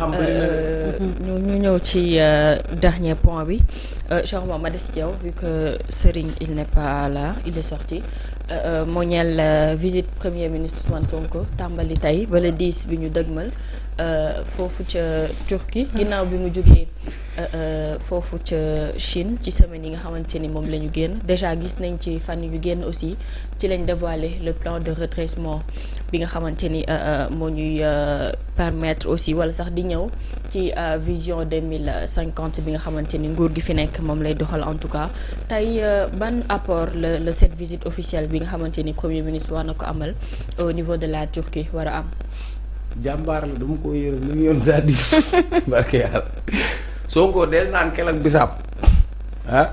xam bëri na ñu ñëw ci dernier point bi Cheikh Oumar ma des ci yow vu que Serigne il n'est pas là il est sorti moo ñeel visite premier ministre Ousmane Sonko tàmbali tey ba le 10 bi ñu dëgmal foofu ca Turquie ginnaaw bi mu jógee foofu ca Chine ci semaine yi nga xamante ni moom la ñu génn déjà gis nañ ci fan yu génn aussi ci lañ dévoilé le plan de redressement bi nga xamante ni moo ñuy permettre aussi wala sax di ñëw ci vision 2050 bi nga xamante ni nguur gi fi nekk moom lay doxal en tout cas tey ban apport la cette visite officielle bi nga xamante ni premier ministre war na ko amal au niveau de la Turquie war a am. jàmbaar la dama ko yërëm li mu yoon daa di barke yàlla Sonko del naan kel ak bisaab ah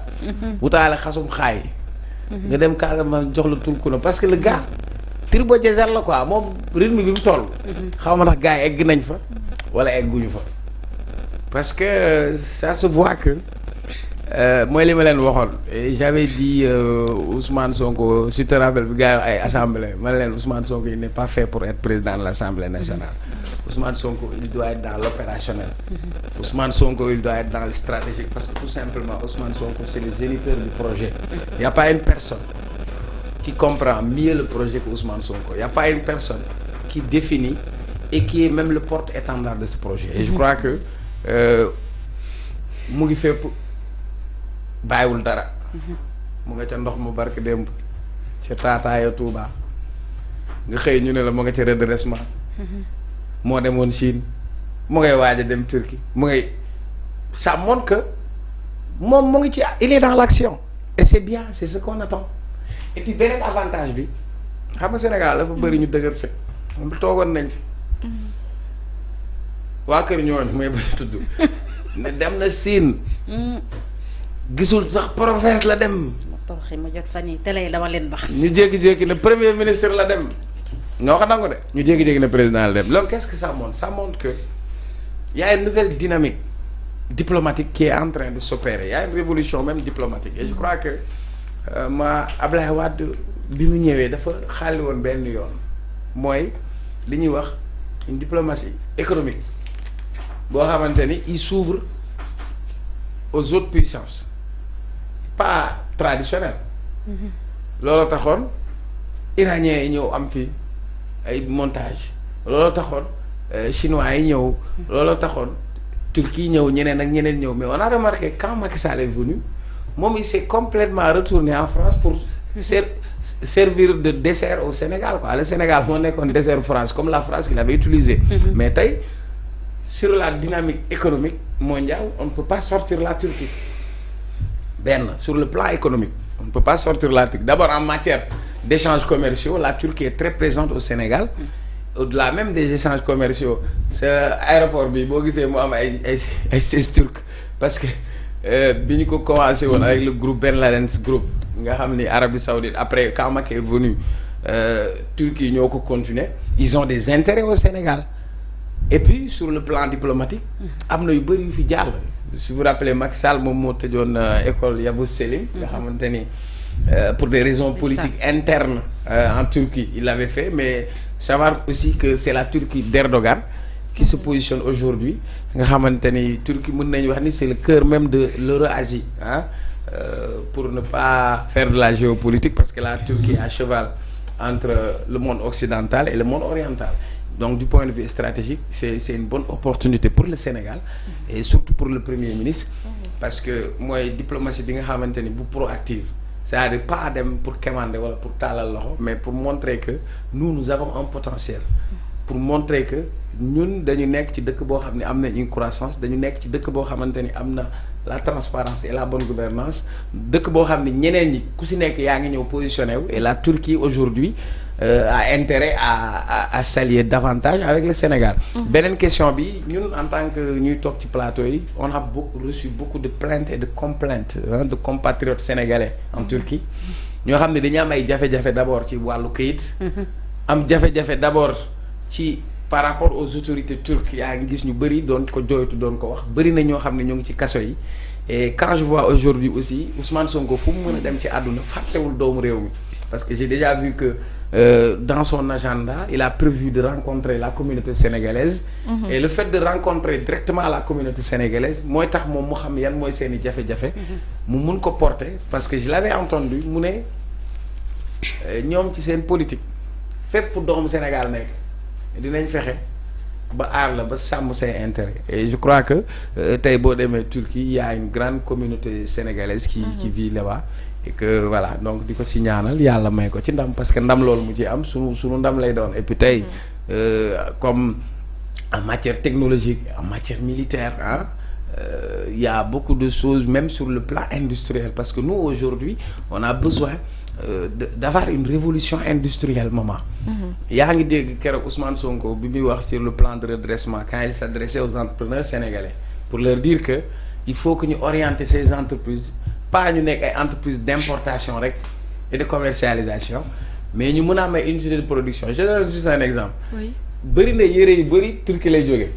wutaale xasum xaay nga dem Casamance jox la tulku na parce que le gars Turbo Diesel la quoi moom rythme bi mu toll xaw ma tax gars yi egg nañ fa wala egguñu fa parce que ça se voit que mooy li ma leen waxoon j'avais dit Ousmane Sonko si te rappelles bi gars yi ay assemblée ma ne leen Ousmane Sonko il n'est pas fait pour être président de l'Assemblée nationale Ousmane Sonko il doit être dans l'opérationnel Ousmane Sonko il doit être dans le stratégique parce que tout simplement Ousmane Sonko c'est le géniteur du projet il y a pas une personne qui comprend mieux le projet que Ousmane Sonko il y a pas une personne qui définit et qui est même le porte-étendard de ce projet et je crois que mu ngi fépp bàyyiwul dara mu nga ca ndox mu barke démb ca taataaya Touba nga xëy ñu ne la mu nga ca redressement moo demoon Chine mu ngay waaj a dem Turquie mu ngay ça montre que moom mu ngi ci il est dans l'action et c'est bien c'est ce qu'on attend et puis beneen avantage bi xam nga Sénégal dafa bëri ñu dëgër fit moom toogoon nañ fi waa kër ñooñu mooy ba tudd ne dem na Chine gisul sax province la dem. ma toroxi ma jot fan yii télé yi dama leen bax. ñu jékki-jékki ne premier ministre la dem ñoo ko nangu de ñu jékki-jékki ne président la dem loolu qu'est-ce que ça montre ça montre que y a une nouvelle dynamique diplomatique qui est en train de s'opérer y a une révolution même diplomatique et je crois que Ablaye Wade bi mu ñëwee dafa xaali woon benn yoon mooy li ñuy wax une diplomatie économique boo xamante ni il s'ouvre aux autres puissances pas traditionnel loolu taxoon iraniens yi ñëw am fi ay montage loolu taxoon chinois yi ñëw loolu taxoon Turquie ñëw ñeneen ak ñeneen ñëw mais on a remarqué quand Macky Sall est venu moom il s'est complètement retourné en France pour servir de dessert au Sénégal quoi le Sénégal moo nekkoon dessert France comme la France qu'il avait utilisé mais tey sur la dynamique économique mondiale on ne peut pas sortir la Turquie sur le plan économique on ne peut pas sortir la Turquie d'abord en matière d'échanges commerciaux la Turquie est très présente au Sénégal au-delà même des échanges commerciaux sa aéroport bi boo gisee mu am ay sièges turcs parce que bi ñu ko commencé woon avec le groupe Ben Laden groupe nga xam ni Arabie Saoudite après quand Macky est venu Turquie ñoo ko continuer ils ont des intérêts au Sénégal et puis sur le plan diplomatique am na yu bëri yu fi jàll si vous vous rappelez Macky Sall moom moo tëjoon école Yavuz Selim nga xamante ni pour des raisons politiques internes en Turquie il l'avait fait mais savoir aussi que c'est la Turquie d'Erdogan qui se positionne aujourd'hui nga xamante ni Turquie mën nañu wax ni c'est le cœur même de l'Eurasie pour ne pas faire de la géopolitique parce que la Turquie est à cheval entre le monde occidental et le monde oriental donc du point de vue stratégique c'est une bonne opportunité pour le Sénégal et surtout pour le Premier ministre parce que mooy diplomatie bi nga xamante ni bu proactive c'est-à-dire pas dem pour quémander wala pour taalal loxo mais pour montrer que nous avons un potentiel pour montrer que ñun dañu nekk ci dëkk boo xam ne am na une croissance dañu nekk ci dëkk boo xamante ni am na la transparence et la bonne gouvernance dëkk boo xam ne ñeneen ñi ku si nekk yaa ngi ñëw positionné wu et la Turquie aujourd'hui a intérêt à s'allier davantage avec le Sénégal. beneen question bi ñun en tant que ñuy toog ci plateau yi on a reçu beaucoup de plaintes et de complaintes de compatriotes sénégalais en Turquie ñoo xam ne dañu am ay jafe-jafe d'abord ci wàllu këyit. am jafe-jafe d'abord ci par rapport aux autorités turques yaa ngi gis ñu bëri doon ko jooytu doon ko wax bëri na ñoo xam ne ñoo ngi ci kaso yi et quand je vois aujourd'hui aussi Ousmane Sonko fu mu mën a dem ci àdduna fàttewul doomu réew mi parce que j'ai déjà vu que dans son agenda il a prévu de rencontrer la communauté sénégalaise. Et le fait de rencontrer directement la communauté sénégalaise mooy tax moom mu xam yan mooy seeni jafe-jafe. mu mun ko porter parce que je l'avais entendu mu ne ñoom ci seen politique fépp fu doomu Sénégal nekk dinañ fexe ba aar la ba sàmm say intérêt et je crois que tey boo demee Turquie il y a une grande communauté sénégalaise qui vit là-bas. Et que voilà donc di ko si ñaanal yàlla may ko ci ndam parce que ndam loolu mu ci am sunu ndam lay doon et puis tey comme en matière technologique en matière militaire il y a beaucoup de choses même sur le plan industriel parce que nous aujourd'hui on a besoin d'avoir une révolution industrielle maman. yaa ngi dégg keroog Ousmane Sonko bi muy wax sur le plan de redressement quand il s'adressait aux entrepreneurs sénégalais pour leur dire que il faut que ñu orienter ces entreprises pas ñu nekk ay entreprises d'importation rek et de commercialisation mais ñu mën a am ay unité de production je donne juste un exemple. oui bëri na yére yu bëri Turquie lay jógee.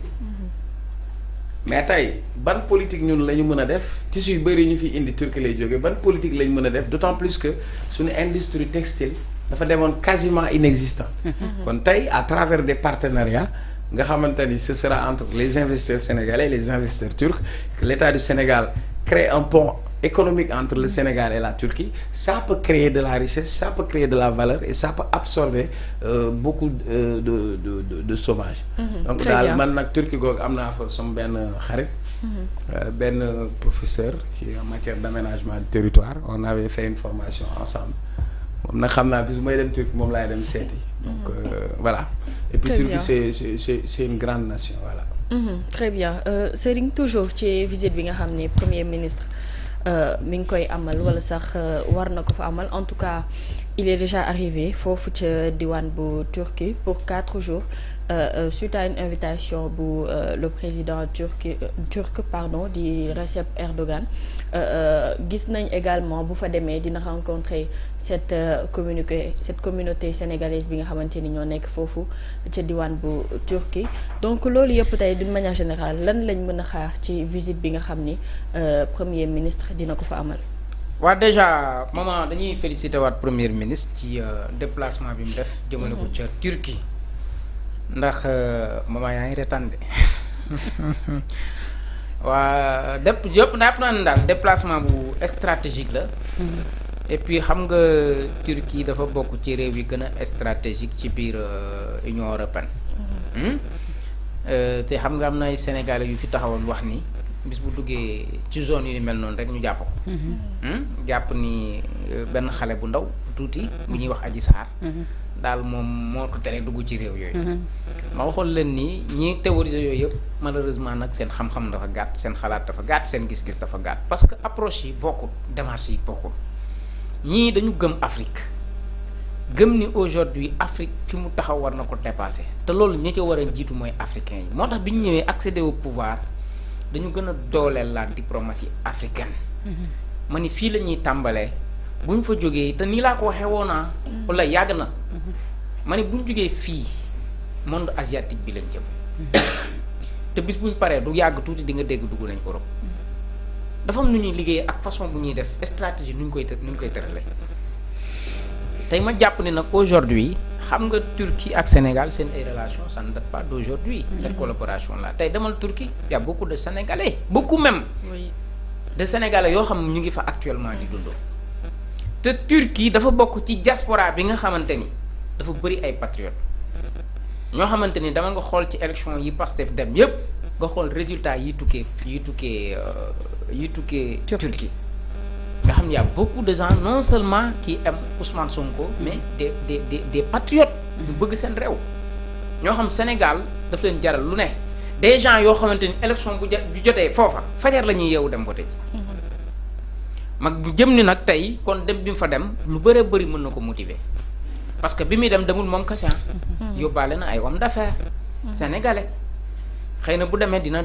mais tey ban politique ñun la ñu mën a def tissu yu bëri ñu fi indi Turquie lay jógee ban politique la ñu mën a def d'autant plus que suñu industrie textile dafa demoon quasiment inexistant. kon tey à travers des partenariats nga xamante ni ce sera entre les investisseurs sénégalais et les investisseurs turcs que l'État du Sénégal crée un pont économique entre le Sénégal et la Turquie ça peut créer de la richesse ça peut créer de la valeur et ça peut absorber beaucoup de chômage. Donc daal man nag Turquie googu am naa fa sama benn xarit. benn professeur ci en matière d'aménagement du territoire on avait fait une formation ensemble moom nag xam naa bis bu may dem Turquie moom laay dem seeti. donc voilà. et puis Turquie c'est une grande nation voilà. Très bien Serigne toujours ci visite bi nga xam ne premier ministre. mi ngi koy amal wala sax war na ko fa amal en tout cas il est déjà arrivé foofu ca diwaan bu Turquie pour 4 jours suite à une invitation bu le président turc pardon di Recep Erdogan gis nañ également bu fa demee dina rencontrer cette communauté sénégalaise bi nga xamante ni ñoo nekk foofu ca diwaan bu Turquie donc loolu yëpp tey d'une manière générale lan lañ mën a xaar ci visite bi nga xam ni premier ministre dina ko fa amal. waa déjà maman dañuy féliciter waat premier ministre ci déplacement bi mu def. jëmale ko ca Turquie ndax maman yaa ngi retaan de waa yëpp naa ne daal déplacement bu stratégique la. et puis xam nga Turquie dafa bokk ci réew yi gën a stratégique ci biir Union européenne. te xam nga am na ay Sénégalais yu fi taxawoon wax ni. bis bu duggee ci zone yu ni mel noonu rek ñu jàpp ko. jàpp ni benn xale bu ndaw tuuti bu ñuy wax Adji Sarr. daal moom moo ko tere dugg ci réew yooyu. ma waxoon leen ni ñi théoriser yooyu yëpp malheureusement nag seen xam-xam dafa gàtt seen xalaat dafa gàtt seen gis-gis dafa gàtt parce que approche yi bokkul démarche yi bokkul ñii dañu gëm Afrique gëm ni aujourd'hui Afrique fi mu taxaw war na ko dépasser te loolu ñi ca war a jiitu mooy africain yi moo tax bi ñu ñëwee accéder au pouvoir. dañu gën a dooleel la diplomatie africaine. ma ni fii la ñuy tàmbalee bu ñu fa jógee te nii laa ko waxee woon naa. wala yàgg na. ma ni bu ñu jógee fii monde asiatique bi lañ jëm. te bis bu ñu paree du yàgg tuuti di nga dégg dugg nañ Europe. dafa am nu ñuy liggéey ak façon bu ñuy def stratégie nu ñu koy tëralee. tey ma jàpp ni nag aujourd'hui xam nga Turquie ak Sénégal seen ay relations ça ne date pas d'aujourd'hui. cette collaboration là tey demal Turquie y a beaucoup de Sénégalais beaucoup même. oui de Sénégalais yoo xam ñu ngi fa actuellement di dundoo. te Turquie dafa bokk ci diaspora bi nga xamante ni dafa bëri ay patriotes ñoo xamante ni dama nga xool ci élection yi Pastef dem yépp nga xool résultat yi tukkee Turquie. nga xam ne y a beaucoup de gens non seulement qui aiment Ousmane Sonko mais des patriotes ñu bëgg seen réew ñoo xam Sénégal daf leen jaral lu ne des gens yoo xamante ni élection bu jotee foofa fajar la ñuy yeewu dem voter ji mag jëm ni nag tey kon dem bi mu fa dem lu bëree bëri mën na ko motiver parce que bi muy demul moom kese yóbbaale na ay hommes d'affaires sénégalais xëy na bu demee dina